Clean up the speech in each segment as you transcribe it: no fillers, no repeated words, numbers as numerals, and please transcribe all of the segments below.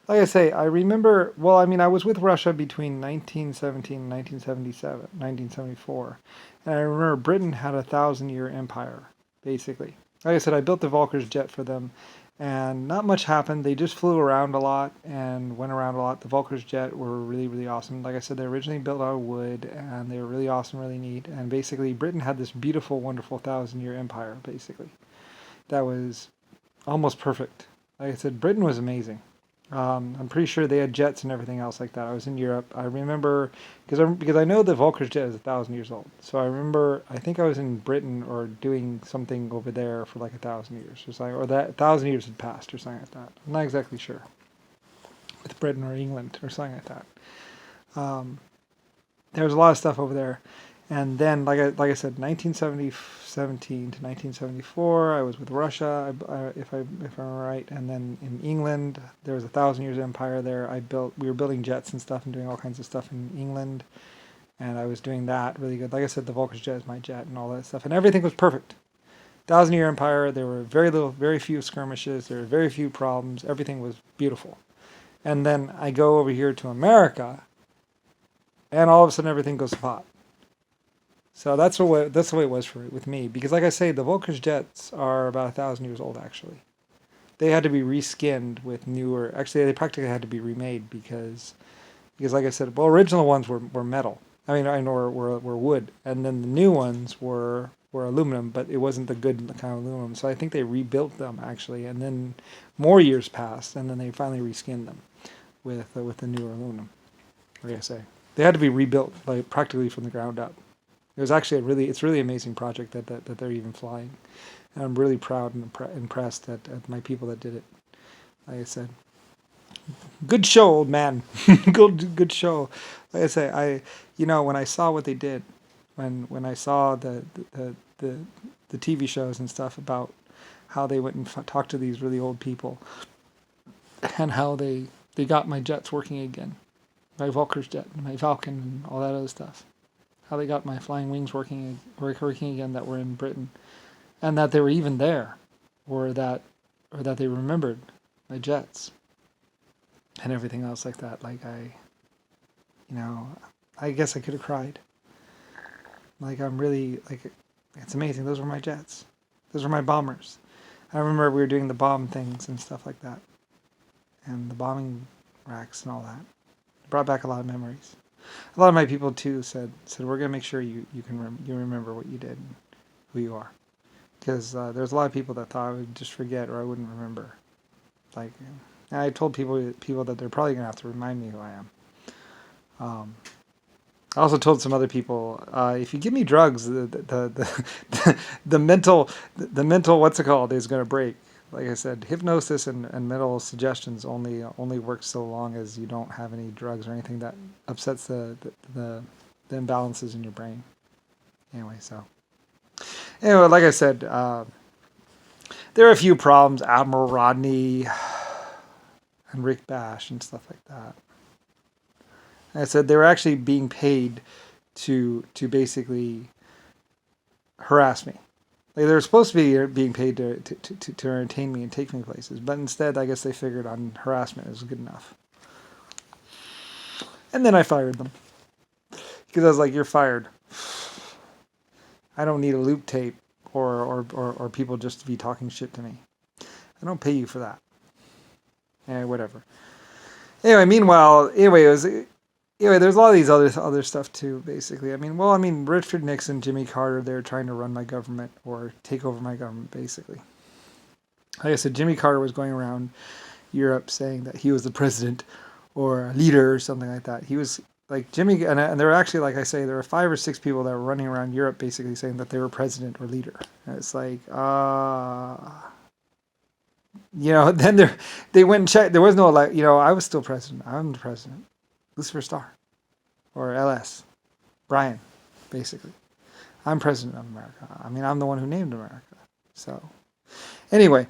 Like I say, I remember, well, I mean, I was with Russia between 1917 and 1977, 1974. And I remember Britain had a thousand-year empire, basically. Like I said, I built the Valkyrs jet for them, and not much happened. They just flew around a lot and went around a lot. The Valkyrs jet were really, really awesome. Like I said, they're originally built out of wood, and they were really awesome, really neat. And basically, Britain had this beautiful, wonderful thousand-year empire, basically. That was almost perfect. Like I said, Britain was amazing. I'm pretty sure they had jets and everything else like that. I was in Europe. I remember because I know the Volker's jet is 1,000 years old. So I remember I think I was in Britain or doing something over there for like 1,000 years or something, or that 1,000 years had passed or something like that. I'm not exactly sure with Britain or England or something like that. Um, there was a lot of stuff over there. And then, like I said, 1917 to 1974, I was with Russia, if I'm right. And then in England, there was a thousand years empire there. We were building jets and stuff and doing all kinds of stuff in England, and I was doing that really good. Like I said, the Volker's jet is my jet and all that stuff, and everything was perfect. Thousand year empire. There were very few skirmishes. There were very few problems. Everything was beautiful. And then I go over here to America, and all of a sudden everything goes to pot. So that's the way it was with me because, like I say, the Volker's jets are about 1,000 years old. Actually, they had to be reskinned with newer. Actually, they practically had to be remade because like I said, well, original ones were metal. I mean, I know were wood, and then the new ones were aluminum, but it wasn't the good kind of aluminum. So I think they rebuilt them actually, and then more years passed, and then they finally reskinned them with the newer aluminum. Like I say, they had to be rebuilt like practically from the ground up. It was actually it's really amazing project that they're even flying. And I'm really proud and impressed at my people that did it. Like I said, good show, old man. Good show. Like I say, when I saw what they did, when I saw the the, the TV shows and stuff about how they went and talked to these really old people and how they got my jets working again, my Valkyr's jet, my Falcon, and all that other stuff. How they got my flying wings working again that were in Britain, and that they were even there, or that they remembered my jets and everything else like that. Like you know, I guess I could have cried. Like I'm really like, it's amazing. Those were my jets. Those were my bombers. I remember we were doing the bomb things and stuff like that, and the bombing racks and all that. It brought back a lot of memories. A lot of my people too said we're gonna make sure you remember what you did, and who you are, because there's a lot of people that thought I would just forget or I wouldn't remember. Like, and I told people that they're probably gonna have to remind me who I am. Um, I also told some other people if you give me drugs, the mental what's it called is gonna break. Like I said, hypnosis and mental suggestions only work so long as you don't have any drugs or anything that upsets the, the imbalances in your brain. Anyway, like I said, there are a few problems. Admiral Rodney and Rick Bash and stuff like that. Like I said they were actually being paid to basically harass me. Like they were supposed to be being paid to entertain me and take me places, but instead, I guess they figured on harassment was good enough. And then I fired them because I was like, "You're fired. I don't need a loop tape or people just to be talking shit to me. I don't pay you for that." Whatever. There's a lot of these other stuff too. Basically, Richard Nixon, Jimmy Carter, they're trying to run my government or take over my government. Basically, like I said, Jimmy Carter was going around Europe saying that he was the president or a leader or something like that. He was like Jimmy, and there were actually, like I say, there were 5 or 6 people that were running around Europe basically saying that they were president or leader. And it's like, then they went and checked. There was no I was still president. I'm the president. Lucifer Star or LS Brian, basically. I'm president of America. I'm the one who named America. So anyway,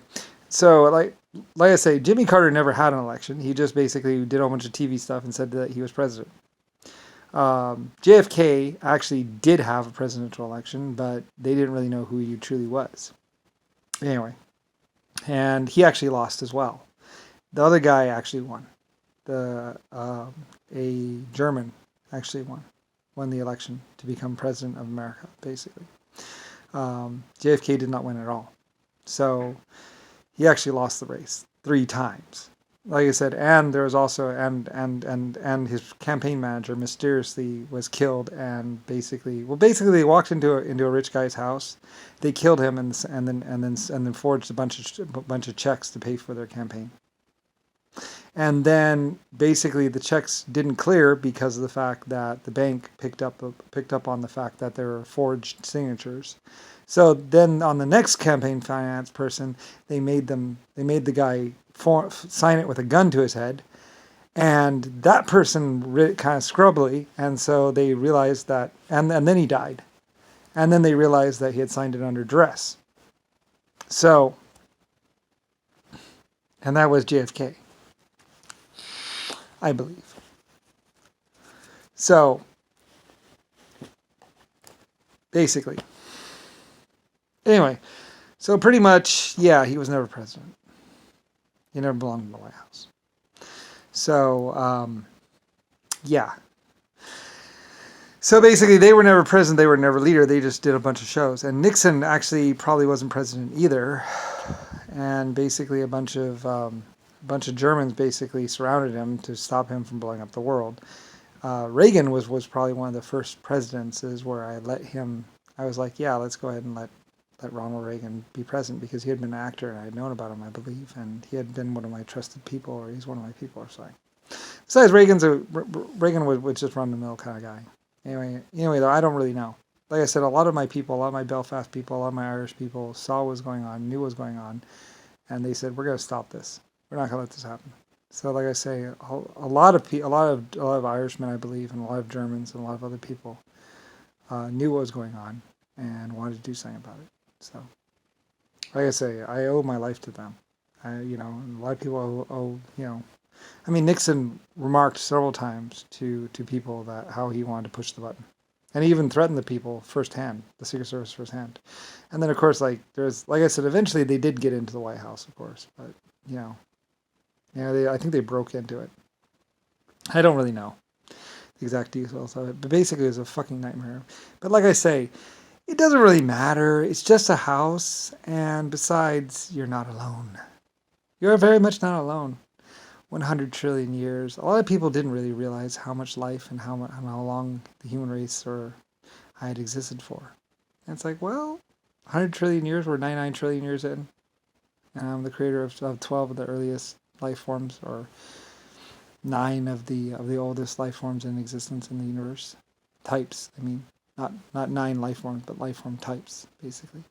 so like I say, Jimmy Carter never had an election. He just basically did a whole bunch of TV stuff and said that he was president. JFK actually did have a presidential election, but they didn't really know who he truly was. Anyway, and he actually lost as well. The other guy actually won. a German actually won the election to become president of America, basically. JFK did not win at all. So he actually lost the race 3 times. Like I said, and there was also and his campaign manager mysteriously was killed, and basically they walked into a rich guy's house, they killed him, and then forged a bunch of checks to pay for their campaign. And then basically the checks didn't clear because of the fact that the bank picked up on the fact that there were forged signatures. So then on the next campaign finance person, they made the guy sign it with a gun to his head, and that person kind of scrubbly, and so they realized that, and then he died, and then they realized that he had signed it under duress. So, and that was JFK, I believe. So, basically. Anyway, so pretty much, yeah, he was never president. He never belonged in the White House. So, yeah. So basically, they were never president, they were never leader, they just did a bunch of shows. And Nixon actually probably wasn't president either. And basically a bunch of Germans basically surrounded him to stop him from blowing up the world. Reagan was probably one of the first presidents where I was like, yeah, let's go ahead and let Ronald Reagan be president, because he had been an actor and I had known about him, I believe, and he had been one of my trusted people, or he's one of my people or something. Besides, Reagan was just run-of-the-mill kind of guy. Anyway, though, I don't really know. Like I said, a lot of my people, a lot of my Belfast people, a lot of my Irish people saw what was going on, knew what was going on, and they said, we're going to stop this. We're not going to let this happen. So, like I say, a lot of Irishmen, I believe, and a lot of Germans and a lot of other people knew what was going on and wanted to do something about it. So, like I say, I owe my life to them. A lot of people owe I mean, Nixon remarked several times to people that how he wanted to push the button. And he even threatened the people firsthand, the Secret Service firsthand. And then, of course, like I said, eventually they did get into the White House, of course. But, I think they broke into it. I don't really know the exact details of it. But basically, it was a fucking nightmare. But like I say, it doesn't really matter. It's just a house. And besides, you're not alone. You're very much not alone. 100 trillion years. A lot of people didn't really realize how much life and how long the human race had existed for. And it's like, well, 100 trillion years, we're 99 trillion years in. And I'm the creator of 12 of the earliest life forms, or 9 of the oldest life forms in existence in the universe. Types, I mean, not 9 life forms, but life form types, basically.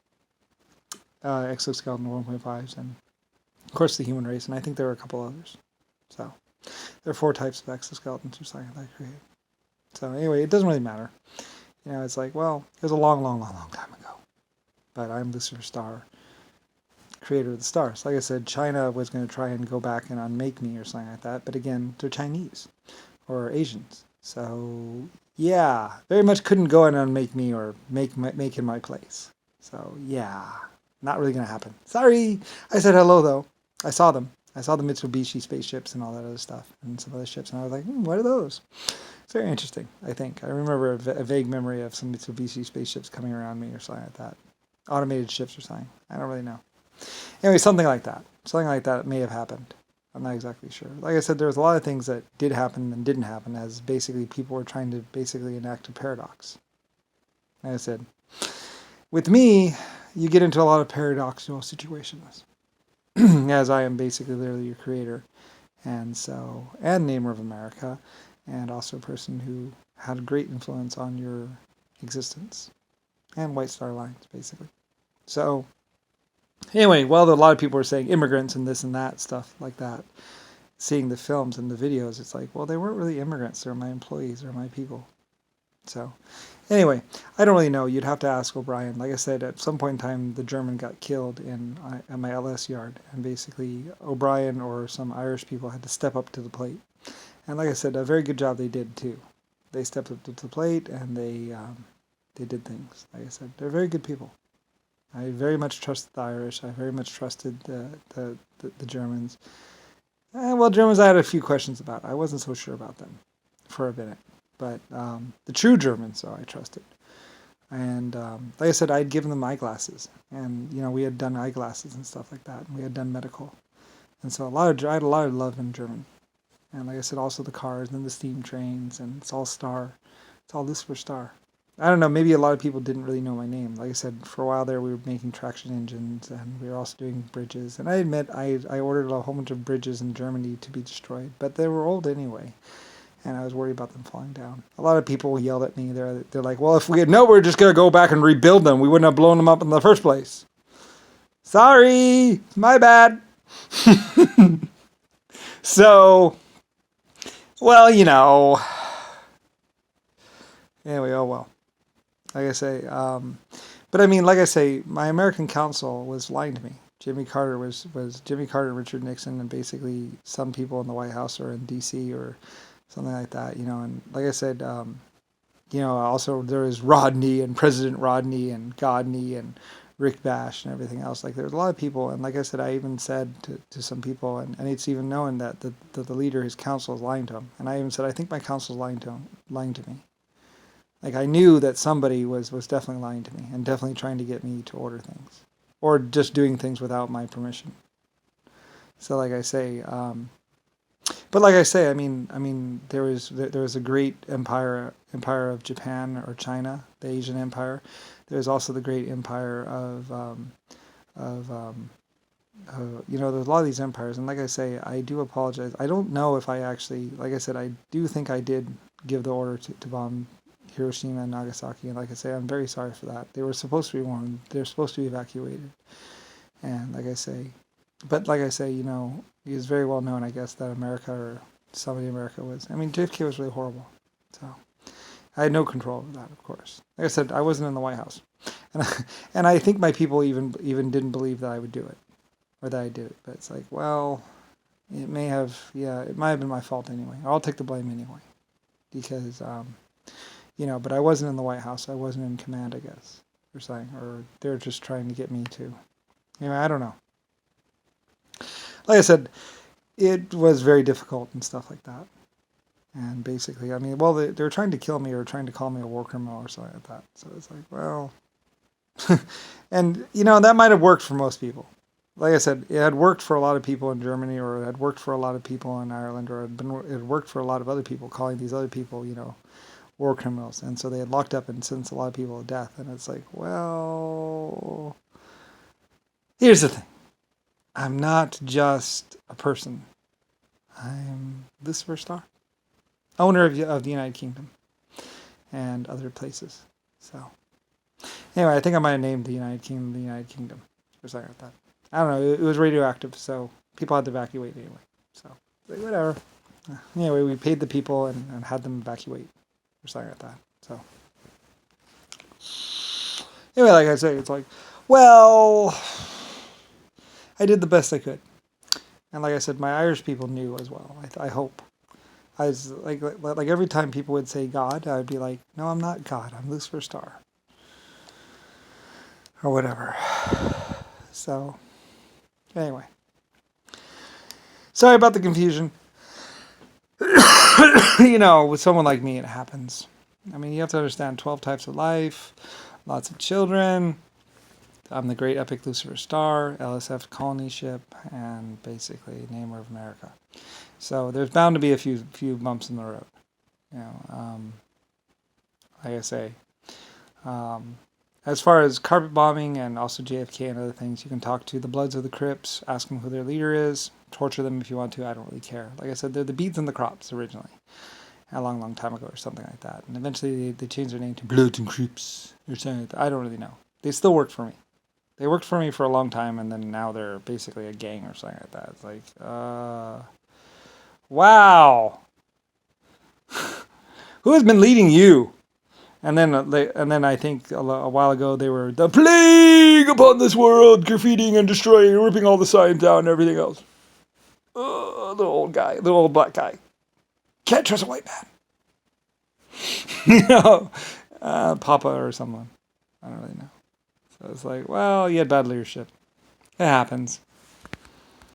Exoskeleton 1.5s, and of course the human race, and I think there are a couple others. So, there are 4 types of exoskeletons or something that I created. So anyway, it doesn't really matter. It's like, well, it was a long, long, long, long time ago. But I'm Lucifer Star, creator of the stars. Like I said, China was going to try and go back and unmake me or something like that. But again, they're Chinese or Asians. So, yeah, very much couldn't go and unmake me or make in my place. So, yeah, not really going to happen. Sorry. I said hello, though. I saw them. I saw the Mitsubishi spaceships and all that other stuff, and some other ships, and I was like, what are those? It's very interesting, I think. I remember a vague memory of some Mitsubishi spaceships coming around me or something like that. Automated ships or something. I don't really know. Anyway, something like that. Something like that may have happened. I'm not exactly sure. Like I said, there was a lot of things that did happen and didn't happen, as basically people were trying to basically enact a paradox. Like I said, with me, you get into a lot of paradoxical situations. As I am basically literally your creator, and namer of America, and also a person who had a great influence on your existence, and White Star Alliance, basically. So, anyway, a lot of people were saying immigrants and this and that, stuff like that, seeing the films and the videos, it's like, well, they weren't really immigrants, they're my employees, they're my people. So, anyway, I don't really know. You'd have to ask O'Brien. Like I said, at some point in time, the German got killed at my LS yard, and basically O'Brien or some Irish people had to step up to the plate. And like I said, a very good job they did too. They stepped up to the plate and they did things. Like I said, they're very good people. I very much trusted the Irish. I very much trusted the Germans. Well, Germans I had a few questions about. I wasn't so sure about them for a minute. But the true Germans, though, I trusted. And like I said, I'd given them eyeglasses. And, we had done eyeglasses and stuff like that. And we had done medical. And so I had a lot of love in German. And like I said, also the cars and the steam trains. And it's all Star. It's all Lucifer Star. I don't know, maybe a lot of people didn't really know my name. Like I said, for a while there we were making traction engines and we were also doing bridges. And I admit I ordered a whole bunch of bridges in Germany to be destroyed, but they were old anyway. And I was worried about them falling down. A lot of people yelled at me. They're like, well, if we had known we were just going to go back and rebuild them, we wouldn't have blown them up in the first place. Sorry, my bad. So, well, anyway, oh well. Like I say, but I mean, like I say, my American counsel was lying to me. Jimmy Carter was Jimmy Carter, Richard Nixon, and basically some people in the White House or in D.C. or something like that, And like I said, also there was Rodney and President Rodney and Godney and Rick Bash and everything else. Like there's a lot of people, and like I said, I even said to some people, and it's even known that the leader, his counsel, is lying to him. And I even said, I think my counsel is lying to me. Like I knew that somebody was definitely lying to me and definitely trying to get me to order things, or just doing things without my permission. So like I say, but like I say, I mean, there was a great empire of Japan or China, the Asian Empire. There was also the great empire of there's a lot of these empires, and like I say, I do apologize. I don't know if I actually, like I said, I do think I did give the order to bomb Hiroshima and Nagasaki, and like I say, I'm very sorry for that. They were supposed to be warned. They're supposed to be evacuated, and like I say, it is very well known, I guess, that America or somebody in America was. I mean, JFK was really horrible, so I had no control of that, of course. Like I said, I wasn't in the White House, and I think my people even didn't believe that I would do it, or that I did it. But it's like, well, it might have been my fault anyway. I'll take the blame anyway, because but I wasn't in the White House. I wasn't in command, I guess, or something, or they're just trying to get me to. Anyway, I don't know. Like I said, it was very difficult and stuff like that. And basically, I mean, well, they were trying to kill me or trying to call me a war criminal or something like that. So it's like, well, and that might have worked for most people. Like I said, it had worked for a lot of people in Germany, or it had worked for a lot of people in Ireland, or it had worked for a lot of other people, calling these other people, war criminals. And so they had locked up and sentenced a lot of people to death. And it's like, well, here's the thing. I'm not just a person. I'm Lucifer Star, owner of the United Kingdom and other places. So, anyway, I think I might have named the United Kingdom, or something like that. I don't know. It was radioactive, so people had to evacuate anyway. So, like, whatever. Anyway, we paid the people and had them evacuate, or something like that. So, anyway, like I say, it's like, well, I did the best I could. And like I said, my Irish people knew as well. I hope. I was like every time people would say God, I would be like, no, I'm not God. I'm Lucifer Star. Or whatever. So, anyway. Sorry about the confusion. With someone like me, it happens. I mean, you have to understand 12 types of life, lots of children. I'm the great epic Lucifer Star, LSF colony ship, and basically Namer of America. So there's bound to be a few bumps in the road. Like I say, as far as carpet bombing and also JFK and other things, you can talk to the Bloods of the Crips, ask them who their leader is, torture them if you want to. I don't really care. Like I said, they're the Beads and the Crops originally, a long, long time ago or something like that. And eventually they changed their name to Bloods and Crips or something like that. I don't really know. They still work for me. They worked for me for a long time, and then now they're basically a gang or something like that. It's like, wow. Who has been leading you? And then I think a while ago they were the plague upon this world, graffitiing and destroying and ripping all the signs out and everything else. The old black guy. Can't trust a white man. Papa or someone. I don't really know. So it's like, well, you had bad leadership. It happens.